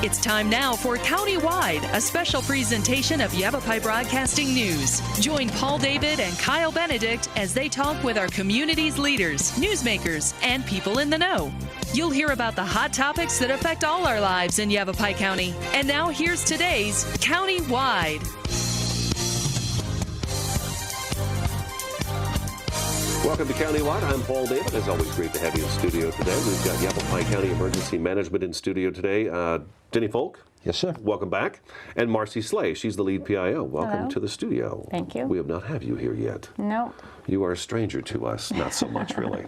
It's time now for Countywide, a special presentation of Yavapai Broadcasting News. Join Paul David and Kyle Benedict as they talk with our community's leaders, newsmakers, and people in the know. You'll hear about the hot topics that affect all our lives in Yavapai County. And now here's today's Countywide. Welcome to Countywide. I'm Paul David. It's always great to have you in studio today. We've got Yavapai County Emergency Management in studio today. Denny Folk. Yes, sir. Welcome back. And Marcy Slay. She's the lead PIO. Welcome Hello. to the studio. Thank you. We have not had you here yet. No. You are a stranger to us. Not so much, really.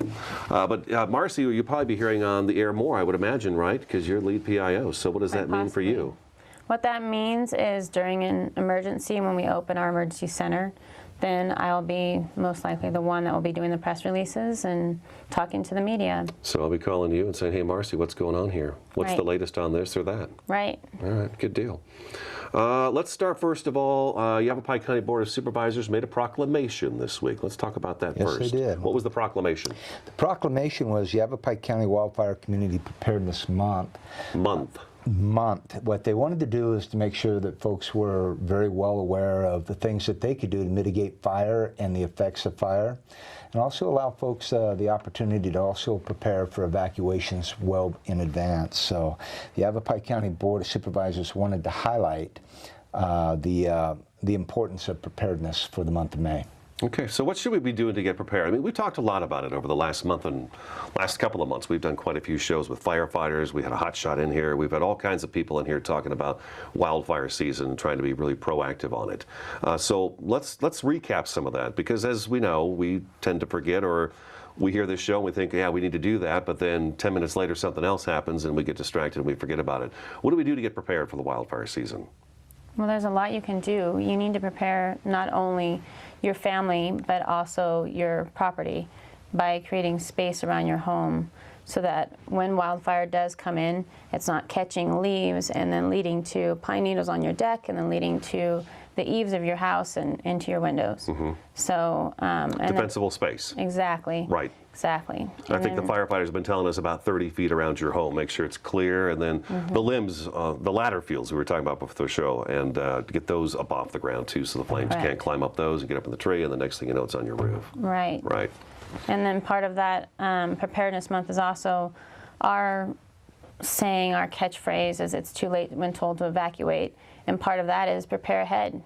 But Marcy, you'll probably be hearing on the air more, I would imagine, right? Because you're lead PIO. So what does that mean for you? What that means is during an emergency, when we open our emergency center, then I'll be most likely the one that will be doing the press releases and talking to the media. So I'll be calling you and saying, hey, Marcy, what's going on here? What's the latest on this or that? Right. All right, good deal. Let's start first of all. Yavapai County Board of Supervisors made a proclamation this week. Let's talk about that first. Yes, they did. What was the proclamation? The proclamation was Yavapai County Wildfire Community Preparedness Month. What they wanted to do is to make sure that folks were very well aware of the things that they could do to mitigate fire and the effects of fire, and also allow folks the opportunity to also prepare for evacuations well in advance. So the Yavapai County Board of Supervisors wanted to highlight the importance of preparedness for the month of May. Okay, so what should we be doing to get prepared? I mean, we've talked a lot about it over the last month and last couple of months. We've done quite a few shows with firefighters. We had a hot shot in here. We've had all kinds of people in here talking about wildfire season and trying to be really proactive on it. So let's recap some of that, because as we know, we tend to forget, or we hear this show and we think, yeah, we need to do that, but then 10 minutes later something else happens and we get distracted and we forget about it. What do we do to get prepared for the wildfire season? Well, there's a lot you can do. You need to prepare not only your family, but also your property by creating space around your home so that when wildfire does come in, it's not catching leaves and then leading to pine needles on your deck and then leading to the eaves of your house and into your windows. Mm-hmm. So, defensible space. Exactly. Right. Exactly. I think the firefighters have been telling us about 30 feet around your home. Make sure it's clear, and then the limbs, the ladder fields we were talking about before the show, and get those up off the ground too, so the flames can't climb up those and get up in the tree, and the next thing you know, it's on your roof. Right. Right. And then part of that preparedness month is also our saying, our catchphrase is it's too late when told to evacuate. And part of that is prepare ahead.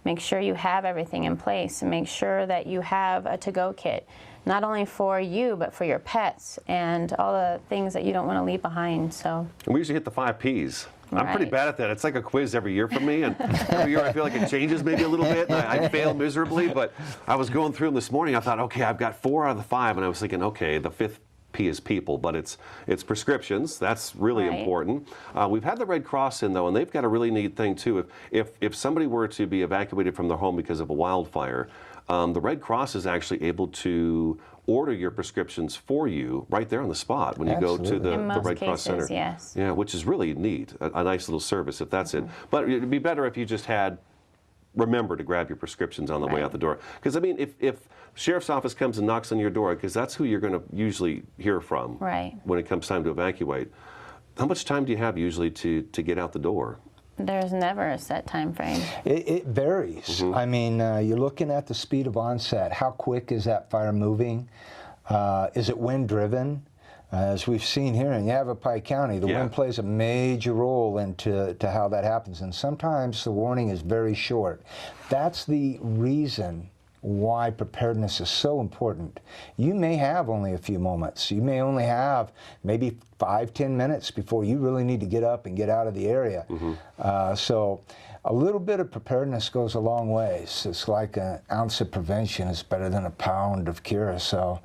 Make sure you have everything in place and make sure that you have a to-go kit, not only for you, but for your pets and all the things that you don't want to leave behind. So and we usually hit the 5 Ps. I'm pretty bad at that. It's like a quiz every year for me, and every year I feel like it changes maybe a little bit, and I fail miserably, but I was going through them this morning. I thought, okay, I've got 4 out of the 5, and I was thinking, okay, the 5th P is people, but it's prescriptions. That's really important. We've had the Red Cross in, though, and they've got a really neat thing, too. If somebody were to be evacuated from their home because of a wildfire, the Red Cross is actually able to order your prescriptions for you right there on the spot when you go to the Red Cross Center. Yes. Yeah, which is really neat, a nice little service if that's it. But it'd be better if you just had remember to grab your prescriptions on the way out the door. Because, I mean, if sheriff's office comes and knocks on your door, because that's who you're going to usually hear from when it comes time to evacuate, how much time do you have usually to get out the door? There's never a set time frame. It varies. Mm-hmm. I mean, you're looking at the speed of onset. How quick is that fire moving? Is it wind-driven? As we've seen here in Yavapai County, the wind plays a major role into how that happens, and sometimes the warning is very short. That's the reason why preparedness is so important. You may have only a few moments. You may only have maybe 5-10 minutes before you really need to get up and get out of the area. Mm-hmm. So a little bit of preparedness goes a long ways. It's like an ounce of prevention is better than a pound of cure. So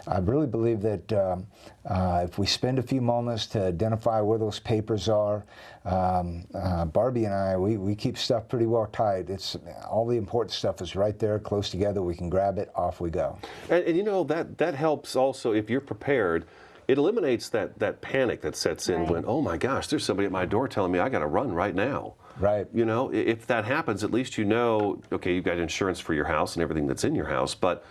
I really believe that if we spend a few moments to identify where those papers are, Barbie and I, we keep stuff pretty well tight. It's all the important stuff is right there, close together. We can grab it, off we go. And you know, that helps also if you're prepared. It eliminates that panic that sets in when, oh my gosh, there's somebody at my door telling me I got to run right now. Right. You know, if that happens, at least you know, okay, you've got insurance for your house and everything that's in your house, but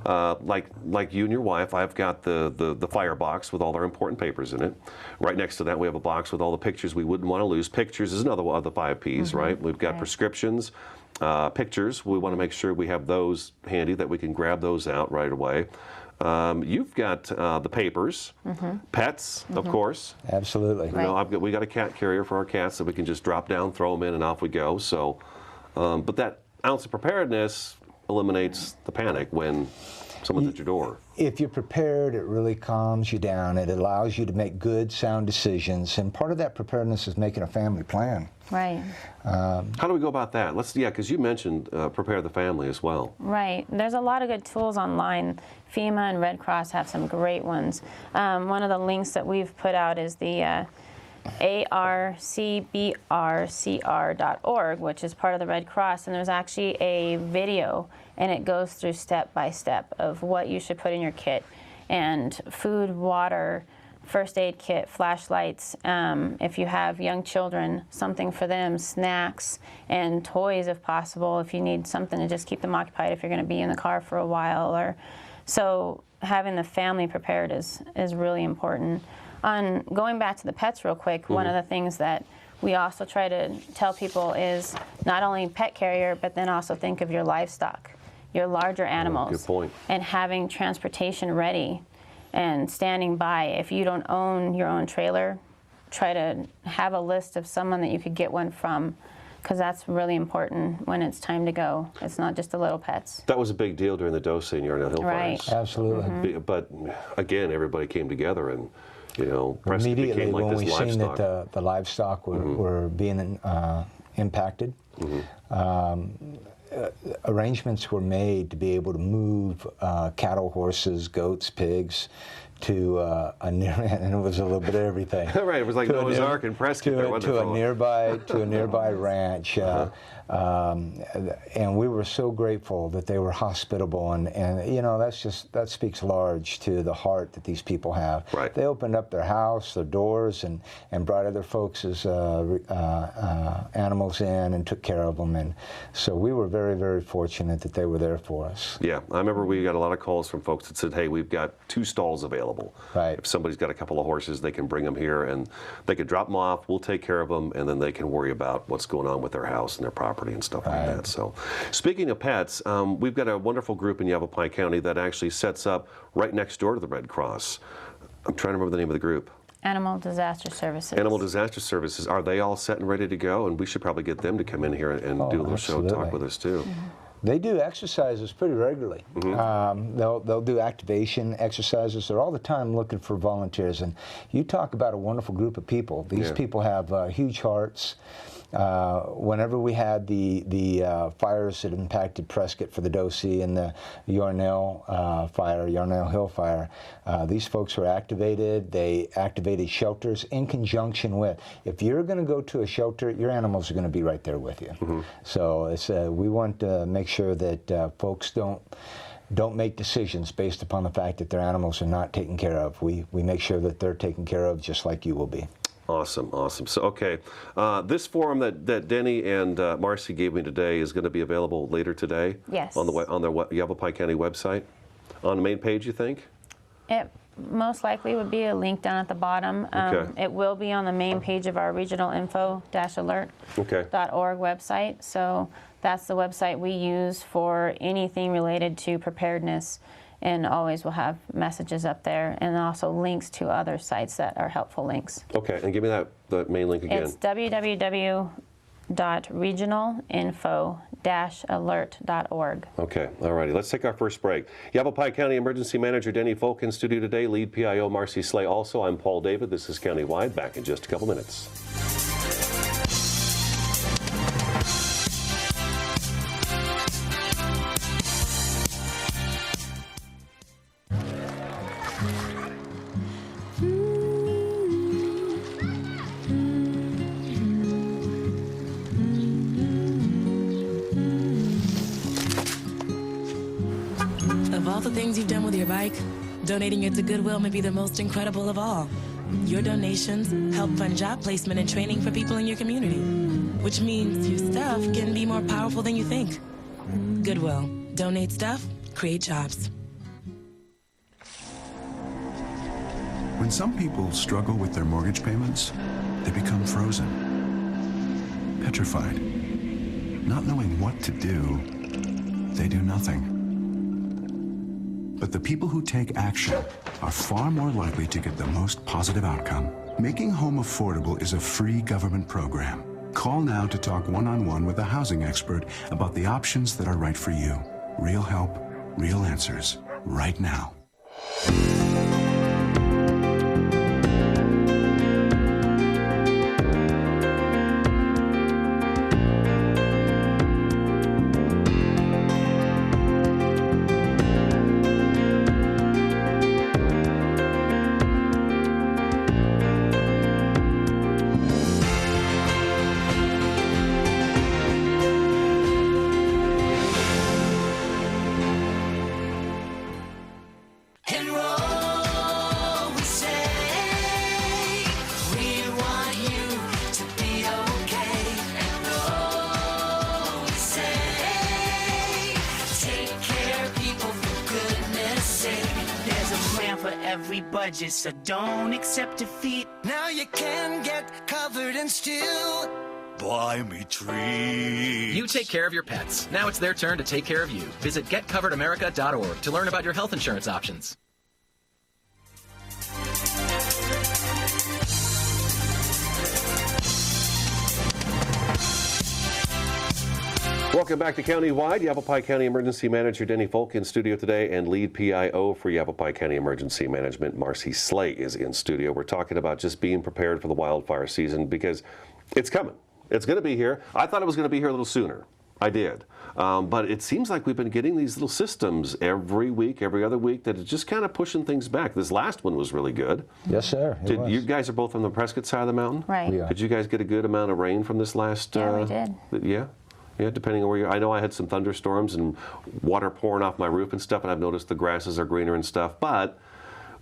like you and your wife, I've got the firebox with all our important papers in it. Right next to that, we have a box with all the pictures we wouldn't want to lose. Pictures is another one of the 5 Ps, right? We've got prescriptions, pictures. We want to make sure we have those handy, that we can grab those out right away. You've got the papers, pets, of course. Absolutely. You know, we got a cat carrier for our cats that we can just drop down, throw them in, and off we go. So, but that ounce of preparedness eliminates the panic when someone's at your door. If you're prepared, it really calms you down. It allows you to make good, sound decisions. And part of that preparedness is making a family plan. Right. How do we go about that? Because you mentioned prepare the family as well. Right. There's a lot of good tools online. FEMA and Red Cross have some great ones. One of the links that we've put out is the arcbrcr.org, which is part of the Red Cross, and there's actually a video, and it goes through step by step of what you should put in your kit, and food, water, first aid kit, flashlights, if you have young children, something for them, snacks, and toys if possible, if you need something to just keep them occupied if you're going to be in the car for a while. So having the family prepared is really important. On going back to the pets real quick, one of the things that we also try to tell people is not only pet carrier, but then also think of your livestock, your larger animals. Good point. And having transportation ready and standing by. If you don't own your own trailer, try to have a list of someone that you could get one from, because that's really important when it's time to go. It's not just the little pets. That was a big deal during the Dose and Yarnell Hill fires. Absolutely. But again, everybody came together and, you know, Preston immediately became like when this we seen livestock. that the livestock were being impacted, arrangements were made to be able to move cattle, horses, goats, pigs to a near, and it was a little bit of everything. Right, it was like Noah's Ark and Prescott. To a nearby ranch, and we were so grateful that they were hospitable, and you know, that speaks large to the heart that these people have. Right. They opened up their house, their doors, and brought other folks' animals in and took care of them, and so we were very, very fortunate that they were there for us. Yeah, I remember we got a lot of calls from folks that said, hey, we've got 2 stalls available. Right. If somebody's got a couple of horses, they can bring them here and they could drop them off, we'll take care of them, and then they can worry about what's going on with their house and their property and stuff like that. So, speaking of pets, we've got a wonderful group in Yavapai County that actually sets up right next door to the Red Cross. I'm trying to remember the name of the group. Animal Disaster Services. Animal Disaster Services. Are they all set and ready to go? And we should probably get them to come in here and do a little show and talk with us too. They do exercises pretty regularly. They'll do activation exercises. They're all the time looking for volunteers. And you talk about a wonderful group of people. These people have huge hearts. Whenever we had the fires that impacted Prescott for the Dose and the Yarnell Hill fire, these folks were activated. They activated shelters in conjunction with. If you're going to go to a shelter, your animals are going to be right there with you. So it's, we want to make sure that folks don't make decisions based upon the fact that their animals are not taken care of. We make sure that they're taken care of just like you will be. Awesome, awesome. So, okay, this forum that Denny and Marcy gave me today is going to be available later today. Yes. On their Yavapai County website, on the main page. You think? It most likely would be a link down at the bottom. It will be on the main page of our regional info-alert.org website. So that's the website we use for anything related to preparedness. And always we'll have messages up there, and also links to other sites that are helpful links. Okay, and give me the main link again. It's www.regionalinfo-alert.org. Okay, all righty. Let's take our first break. Yavapai County Emergency Manager Denny Folk in studio today, lead PIO Marcy Slay also. I'm Paul David. This is Countywide. Back in just a couple minutes. Of all the things you've done with your bike, donating it to Goodwill may be the most incredible of all. Your donations help fund job placement and training for people in your community, which means your stuff can be more powerful than you think. Goodwill. Donate stuff, create jobs. When some people struggle with their mortgage payments, they become frozen, petrified. Not knowing what to do, they do nothing. But the people who take action are far more likely to get the most positive outcome. Making home affordable is a free government program. Call now to talk one-on-one with a housing expert about the options that are right for you. Real help, real answers, right now. Every budget, so don't accept defeat. Now you can get covered and still buy me treats. You take care of your pets. Now it's their turn to take care of you. Visit getcoveredamerica.org to learn about your health insurance options. Welcome back to Countywide. Yavapai County Emergency Manager Denny Folk in studio today, and lead PIO for Yavapai County Emergency Management, Marcy Slay, is in studio. We're talking about just being prepared for the wildfire season because it's coming. It's going to be here. I thought it was going to be here a little sooner. I did. But it seems like we've been getting these little systems every week, every other week, that is just kind of pushing things back. This last one was really good. Yes, sir. You guys are both on the Prescott side of the mountain? Right. Did you guys get a good amount of rain from this last? Yeah, we did. Yeah? Yeah, depending on where you're. I know I had some thunderstorms and water pouring off my roof and stuff, and I've noticed the grasses are greener and stuff. But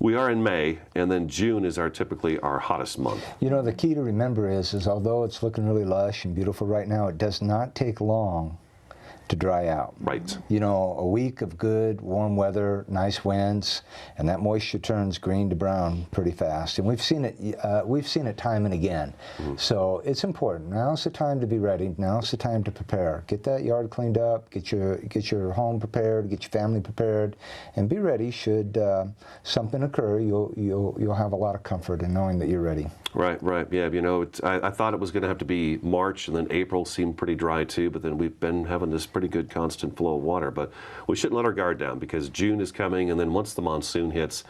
we are in May, and then June is typically our hottest month. You know, the key to remember is although it's looking really lush and beautiful right now, it does not take long to dry out. Right. You know, a week of good, warm weather, nice winds, and that moisture turns green to brown pretty fast. And we've seen it time and again. Mm-hmm. So it's important. Now's the time to be ready. Now's the time to prepare. Get that yard cleaned up, get your home prepared, get your family prepared, and be ready should something occur. You'll have a lot of comfort in knowing that you're ready. Right, right. Yeah, you know, I thought it was going to have to be March, and then April seemed pretty dry too, but then we've been having this pretty good constant flow of water. But we shouldn't let our guard down because June is coming, and then once the monsoon hits,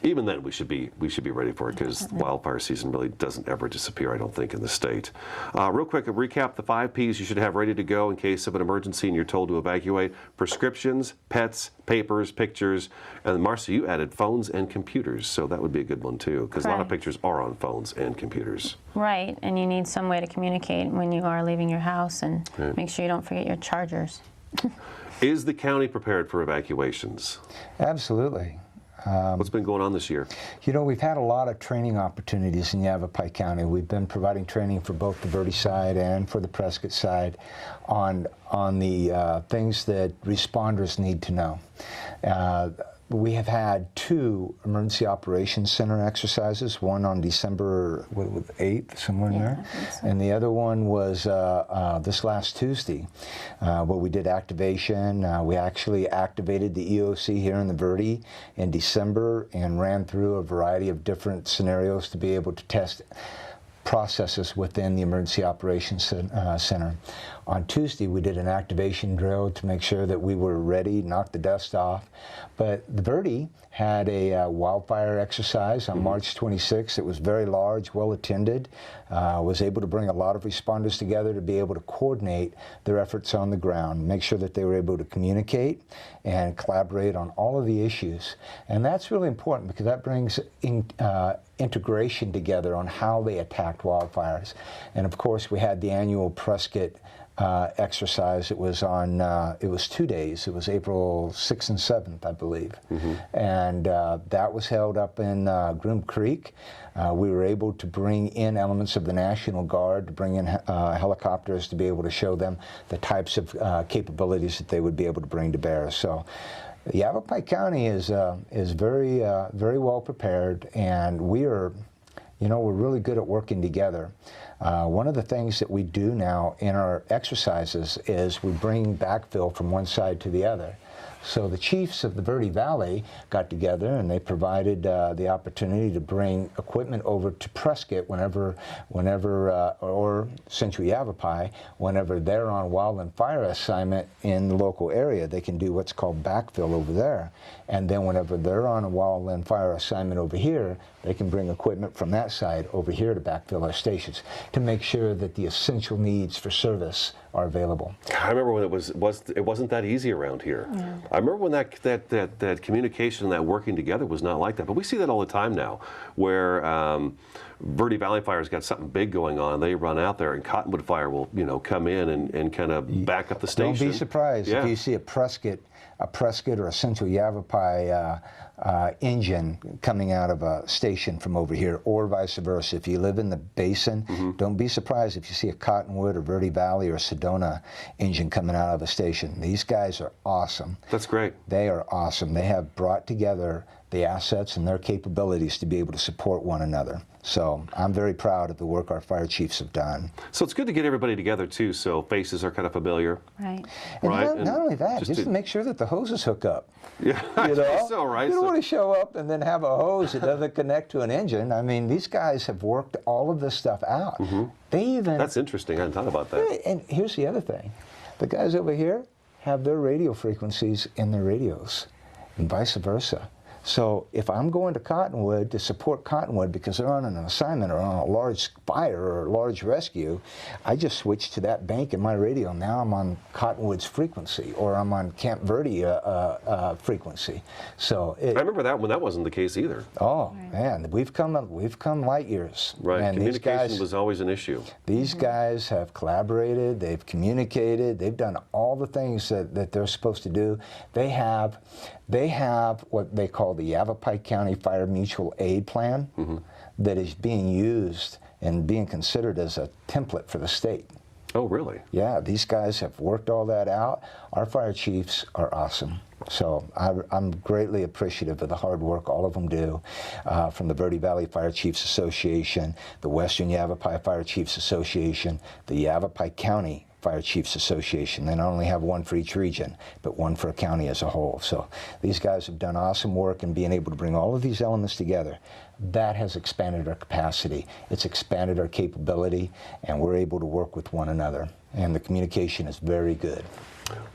even then we should be ready for it because wildfire season really doesn't ever disappear, I don't think, in the state. Real quick, a recap, the 5 Ps you should have ready to go in case of an emergency and you're told to evacuate: prescriptions, pets, papers, pictures, and Marcy, you added phones and computers, so that would be a good one too, because a lot of pictures are on phones and computers. Right, and you need some way to communicate when you are leaving your house, and make sure you don't forget your chargers. Is the county prepared for evacuations? Absolutely. What's been going on this year? You know, we've had a lot of training opportunities in Yavapai County. We've been providing training for both the Verde side and for the Prescott side on the things that responders need to know. We have had 2 Emergency Operations Center exercises, one on December 8th, somewhere in there, so. And the other one was this last Tuesday, where we did activation. We actually activated the EOC here in the Verde in December and ran through a variety of different scenarios to be able to test processes within the Emergency Operations Center. On Tuesday, we did an activation drill to make sure that we were ready, knock the dust off. But the Verde had a wildfire exercise on March 26th. It was very large, well attended, was able to bring a lot of responders together to be able to coordinate their efforts on the ground, make sure that they were able to communicate and collaborate on all of the issues. And that's really important because that brings integration together on how they attacked wildfires. And of course, we had the annual Prescott exercise. It was on, it was 2 days. It was April 6th and 7th, I believe. And that was held up in Groom Creek. We were able to bring in elements of the National Guard, to bring in helicopters to be able to show them the types of capabilities that they would be able to bring to bear. So Yavapai County is very, very well prepared, and we are, you know, we're really good at working together. One of the things that we do now in our exercises is we bring backfill from one side to the other. So the chiefs of the Verde Valley got together and they provided the opportunity to bring equipment over to Prescott or Central Yavapai, whenever they're on wildland fire assignment in the local area. They can do what's called backfill over there. And then whenever they're on a wildland fire assignment over here, they can bring equipment from that side over here to backfill our stations to make sure that the essential needs for service are available. I remember when it wasn't that easy around here. Yeah. I remember when that communication and that working together was not like that. But we see that all the time now, where Verde Valley Fire's got something big going on. They run out there, and Cottonwood Fire will, you know, come in and kind of back up the station. Don't be surprised if you see a Prescott or a Central Yavapai engine coming out of a station from over here, or vice versa. If you live in the basin, don't be surprised if you see a Cottonwood or Verde Valley or Sedona engine coming out of a station. These guys are awesome. That's great. They are awesome. They have brought together the assets and their capabilities to be able to support one another. So I'm very proud of the work our fire chiefs have done. So it's good to get everybody together too, so faces are kind of familiar. Right. And right? not only that, just to make sure that the hoses hook up. Yeah, you know? so, right? You don't want to show up and then have a hose that doesn't connect to an engine. I mean, these guys have worked all of this stuff out. They even... That's interesting. I hadn't thought about that. And here's the other thing. The guys over here have their radio frequencies in their radios, and vice versa. So if I'm going to Cottonwood to support Cottonwood because they're on an assignment or on a large fire or a large rescue, I just switch to that bank in my radio. Now I'm on Cottonwood's frequency, or I'm on Camp Verde frequency. So I remember that when that wasn't the case either. Oh man, we've come light years. Right, and communication was always an issue. These guys have collaborated, they've communicated, they've done all the things that they're supposed to do. They have what they call the Yavapai County Fire Mutual Aid Plan that is being used and being considered as a template for the state. Oh, really? Yeah, these guys have worked all that out. Our fire chiefs are awesome. So I'm greatly appreciative of the hard work all of them do, from the Verde Valley Fire Chiefs Association, the Western Yavapai Fire Chiefs Association, the Yavapai County Fire Chiefs Association. They not only have one for each region, but one for a county as a whole. So these guys have done awesome work in being able to bring all of these elements together. That has expanded our capacity. It's expanded our capability, and we're able to work with one another. And the communication is very good.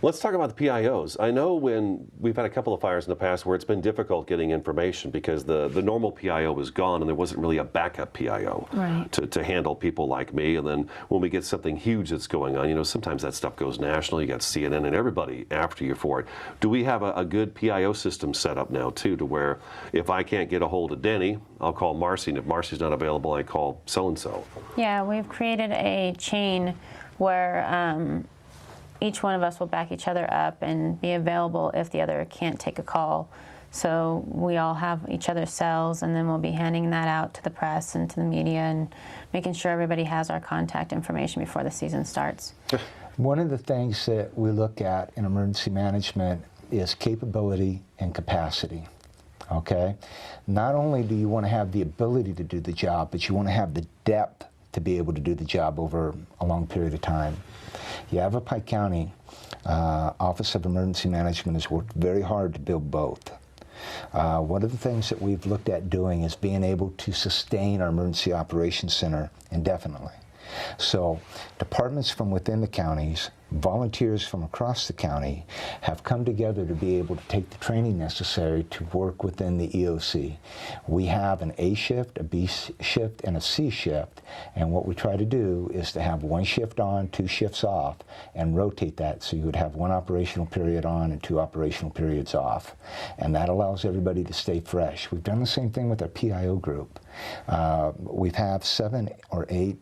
Let's talk about the PIOs. I know when we've had a couple of fires in the past where it's been difficult getting information because the normal PIO was gone and there wasn't really a backup PIO to handle people like me. And then when we get something huge that's going on, you know, sometimes that stuff goes national. You got CNN and everybody after you for it. Do we have a good PIO system set up now too, to where if I can't get a hold of Denny, I'll call Marcy, and if Marcy's not available, I call so-and-so? Yeah, we've created a chain where each one of us will back each other up and be available if the other can't take a call. So we all have each other's cells, and then we'll be handing that out to the press and to the media and making sure everybody has our contact information before the season starts. One of the things that we look at in emergency management is capability and capacity. Okay? Not only do you want to have the ability to do the job, but you want to have the depth to be able to do the job over a long period of time. Yavapai County Office of Emergency Management has worked very hard to build both. One of the things that we've looked at doing is being able to sustain our Emergency Operations Center indefinitely. So departments from within the counties volunteers from across the county have come together to be able to take the training necessary to work within the EOC. We have an A shift, a B shift, and a C shift, and what we try to do is to have 1 shift on, 2 shifts off, and rotate that so you would have 1 operational period on and 2 operational periods off. And that allows everybody to stay fresh. We've done the same thing with our PIO group. We've had 7 or 8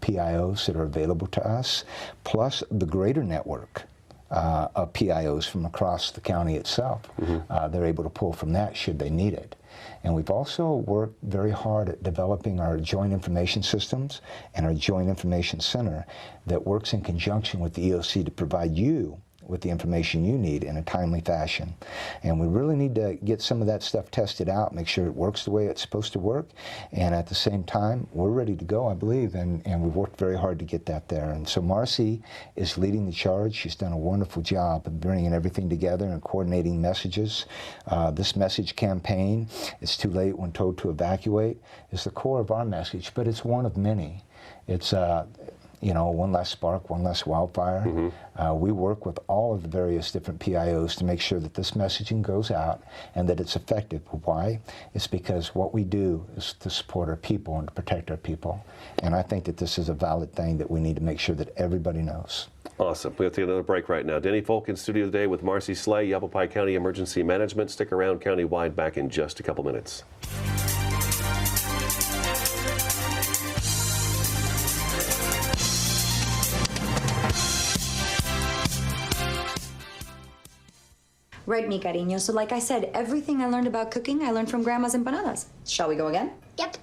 PIOs that are available to us, plus the greater network of PIOs from across the county itself. They're able to pull from that should they need it. And we've also worked very hard at developing our joint information systems and our joint information center that works in conjunction with the EOC to provide you with the information you need in a timely fashion. And we really need to get some of that stuff tested out, make sure it works the way it's supposed to work, and at the same time, we're ready to go, I believe, and we've worked very hard to get that there. And so Marcy is leading the charge. She's done a wonderful job of bringing everything together and coordinating messages. This message campaign, "It's too late when told to evacuate," is the core of our message, but it's one of many. It's you know, one less spark, one less wildfire. We work with all of the various different PIOs to make sure that this messaging goes out and that it's effective. Why? It's because what we do is to support our people and to protect our people. And I think that this is a valid thing that we need to make sure that everybody knows. Awesome. We have to take another break right now. Denny Folk in studio today with Marcy Slay, Yavapai County Emergency Management. Stick around, countywide, back in just a couple minutes. Right, mi cariño. So like I said, everything I learned about cooking, I learned from Grandma's empanadas. Shall we go again? Yep.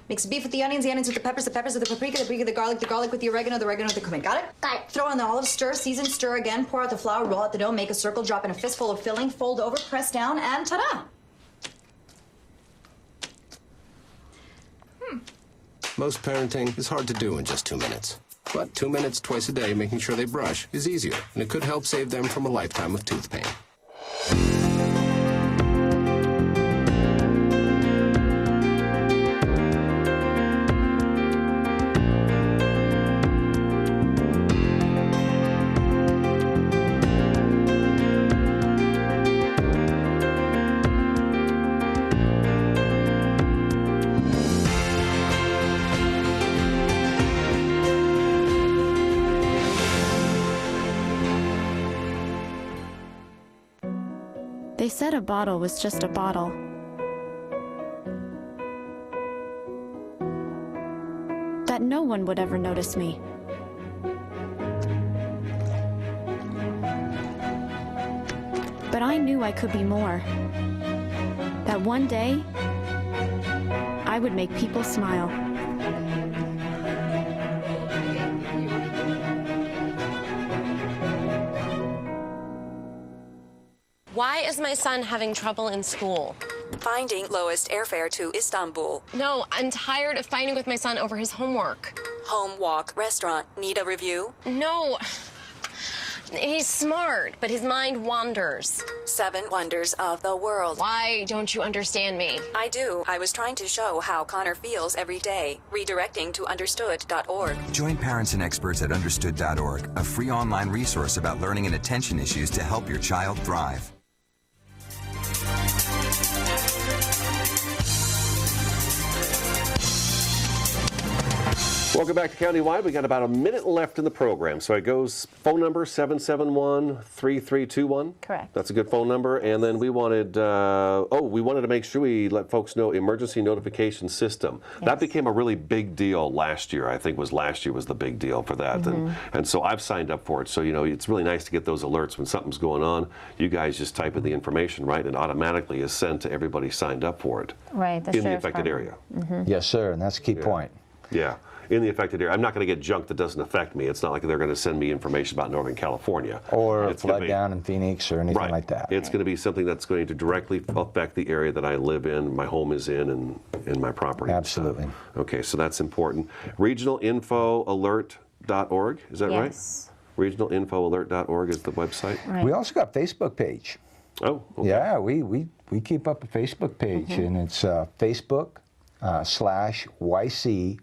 Mix the beef with the onions with the peppers with the paprika with the garlic with the oregano with the cumin. Got it? Got it. Throw on the olives, stir, season, stir again, pour out the flour, roll out the dough, make a circle, drop in a fistful of filling, fold over, press down, and ta-da! Most parenting is hard to do in just 2 minutes. But 2 minutes twice a day making sure they brush is easier, and it could help save them from a lifetime of tooth pain. They said a bottle was just a bottle. That no one would ever notice me. But I knew I could be more. That one day, I would make people smile. Why is my son having trouble in school? Finding lowest airfare to Istanbul. No, I'm tired of fighting with my son over his homework. Home, walk, restaurant. Need a review? No. He's smart, but his mind wanders. 7 wonders of the world. Why don't you understand me? I do. I was trying to show how Connor feels every day. Redirecting to understood.org. Join parents and experts at understood.org, a free online resource about learning and attention issues to help your child thrive. Welcome back to Countywide. We got about a minute left in the program. So it goes phone number 771-3321. Correct. That's a good phone number. And then we wanted, we wanted to make sure we let folks know emergency notification system. Yes. That became a really big deal last year. I think last year was the big deal for that. And so I've signed up for it. So, you know, it's really nice to get those alerts when something's going on. You guys just type in the information, right? And automatically is sent to everybody signed up for it. Right. In the affected area. Yes, sir. And that's a key point. Yeah. In the affected area. I'm not going to get junk that doesn't affect me. It's not like they're going to send me information about Northern California. Or a flood down in Phoenix or anything like that. It's going to be something that's going to directly affect the area that I live in, my home is in my property. Absolutely. Okay, so that's important. Regionalinfoalert.org, is that right? Yes. Regionalinfoalert.org is the website. Right. We also got a Facebook page. Oh, okay. Yeah, we keep up a Facebook page, and it's Facebook /YCOEM.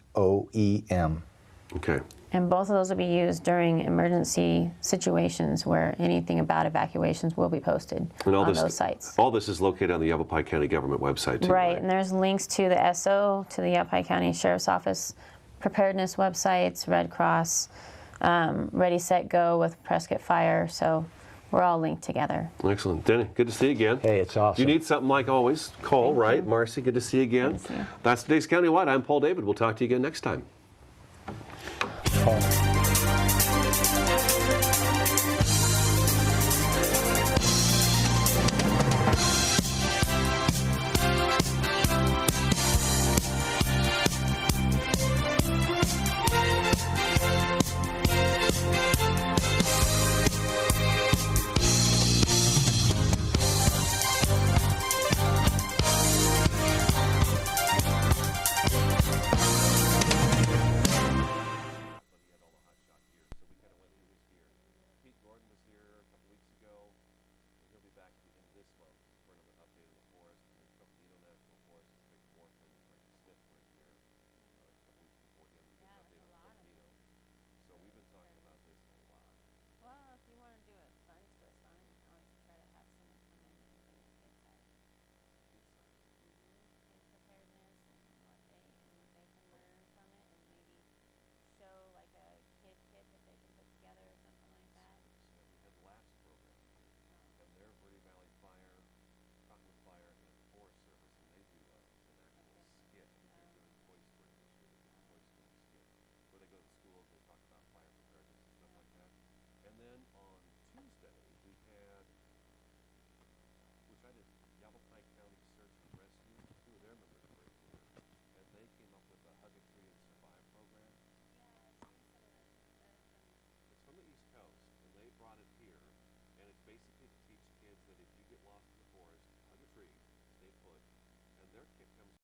Okay. And both of those will be used during emergency situations where anything about evacuations will be posted on those sites. All this is located on the Yavapai County government website, too, right? And there's links to the SO, to the Yavapai County Sheriff's Office preparedness websites, Red Cross, Ready, Set, Go with Prescott Fire. So we're all linked together. Excellent. Denny, good to see you again. Hey, it's awesome. You need something like always, call, right? Marcy, good to see you again. Good to see you. That's today's Countywide. I'm Paul David. We'll talk to you again next time. Paul.